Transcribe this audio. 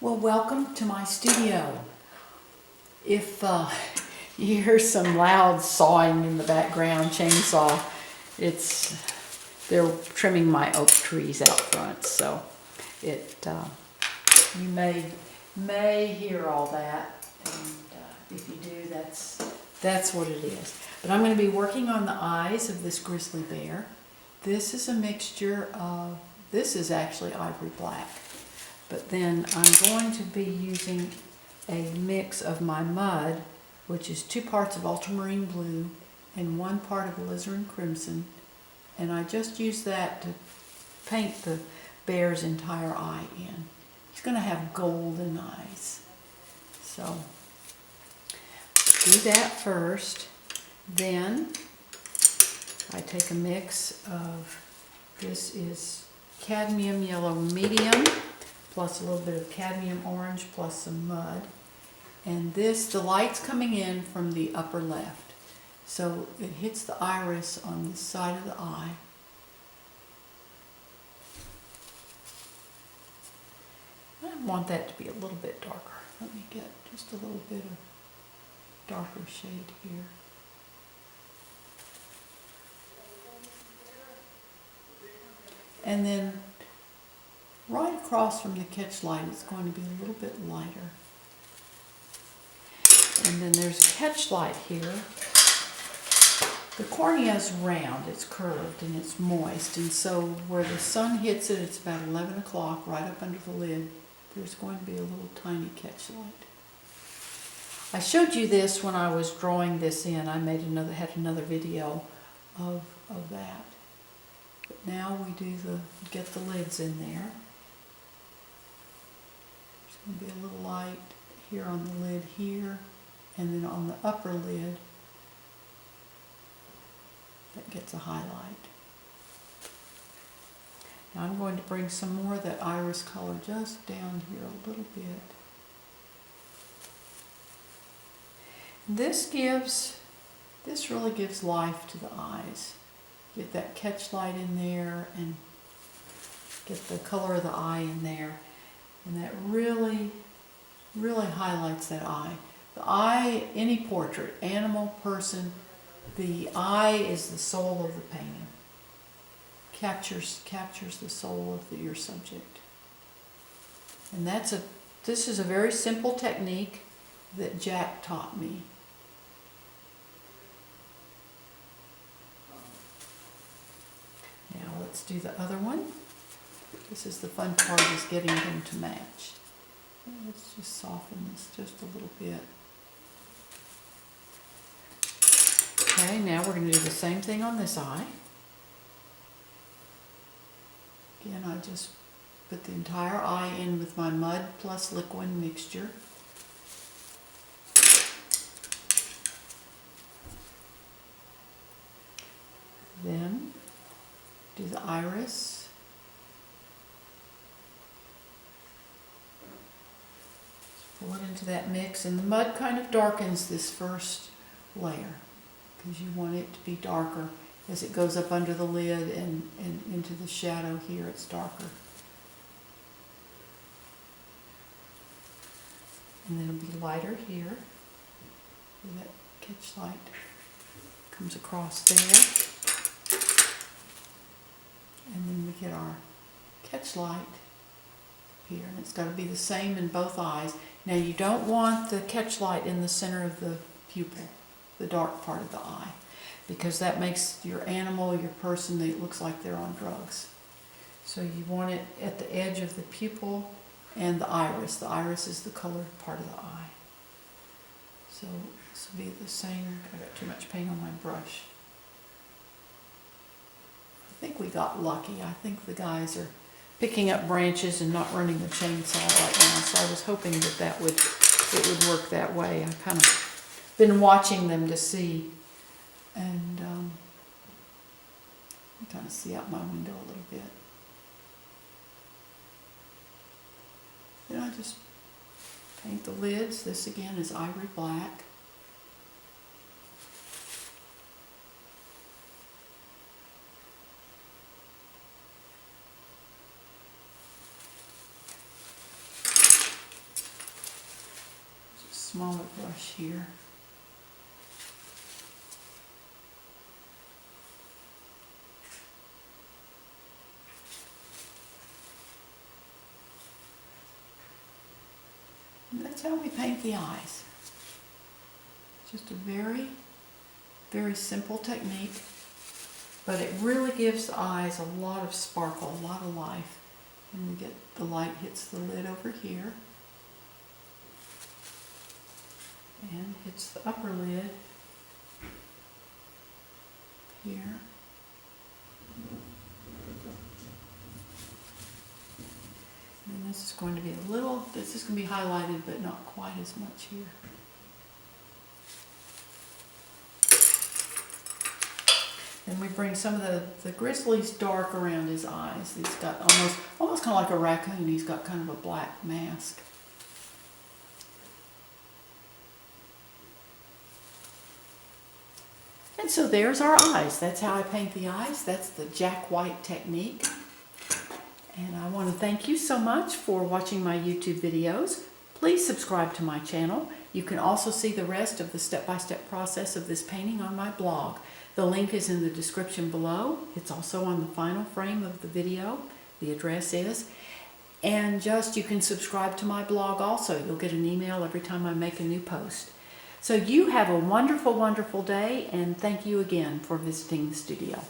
Well, welcome to my studio. If you hear some loud sawing in the background, chainsaw, they're trimming my oak trees out front, so you may hear all that, and if you do, that's what it is. But I'm going to be working on the eyes of this grizzly bear. This is a mixture of, this is actually ivory black, but then I'm going to be using a mix of my mud, which is 2 parts of ultramarine blue and 1 part of alizarin crimson, and I just use that to paint the bear's entire eye in. He's going to have golden eyes. So do that first. Then I take a mix of, this is cadmium yellow medium plus a little bit of cadmium orange plus some mud. And the light's coming in from the upper left. So it hits the iris on the side of the eye. I want that to be a little bit darker. Let me get just a little bit of darker shade here. And then right across from the catch light, it's going to be a little bit lighter. And then there's a catch light here. The cornea is round, it's curved, and it's moist. And so where the sun hits it, it's about 11 o'clock, right up under the lid. There's going to be a little tiny catch light. I showed you this when I was drawing this in. I had another video of that. But now we get the lids in there. There's going to be a little light here on the lid here, and then on the upper lid, that gets a highlight. Now I'm going to bring some more of that iris color just down here a little bit. This really gives life to the eyes. Get that catch light in there and get the color of the eye in there. And that really, really highlights that eye. The eye, any portrait, animal, person, the eye is the soul of the painting. Captures the soul of your subject. And this is a very simple technique that Jack taught me. Now let's do the other one. This is the fun part, is getting them to match. Let's just soften this just a little bit. Okay, now we're going to do the same thing on this eye. Again, I just put the entire eye in with my mud plus liquid mixture. Then do the iris. Pour it into that mix, and the mud kind of darkens this first layer because you want it to be darker. As it goes up under the lid and into the shadow here, it's darker. And then it'll be lighter here, where that catch light comes across there. And then we get our catch light here, and it's got to be the same in both eyes. Now you don't want the catch light in the center of the pupil, the dark part of the eye, because that makes your animal, your person, it looks like they're on drugs. So you want it at the edge of the pupil and the iris. The iris is the colored part of the eye. So this will be the same. I got too much paint on my brush. I think we got lucky. I think the guys are picking up branches and not running the chainsaw right now. So I was hoping that it would work that way. I kind of been watching them to see. And you kind of see out my window a little bit. Then I just paint the lids. This again is ivory black. smaller brush here. And that's how we paint the eyes. Just a very, very simple technique, but it really gives the eyes a lot of sparkle, a lot of life. And we get the light hits the lid over here and hits the upper lid here. And this is going to be a little, this is going to be highlighted, but not quite as much here. Then we bring some of the grizzly's dark around his eyes. He's got almost kind of like a raccoon. He's got kind of a black mask. And so there's our eyes. That's how I paint the eyes. That's the Jack White technique. And I want to thank you so much for watching my YouTube videos. Please subscribe to my channel. You can also see the rest of the step-by-step process of this painting on my blog. The link is in the description below. It's also on the final frame of the video. The address is. And you can subscribe to my blog also. You'll get an email every time I make a new post. So you have a wonderful, wonderful day, and thank you again for visiting the studio.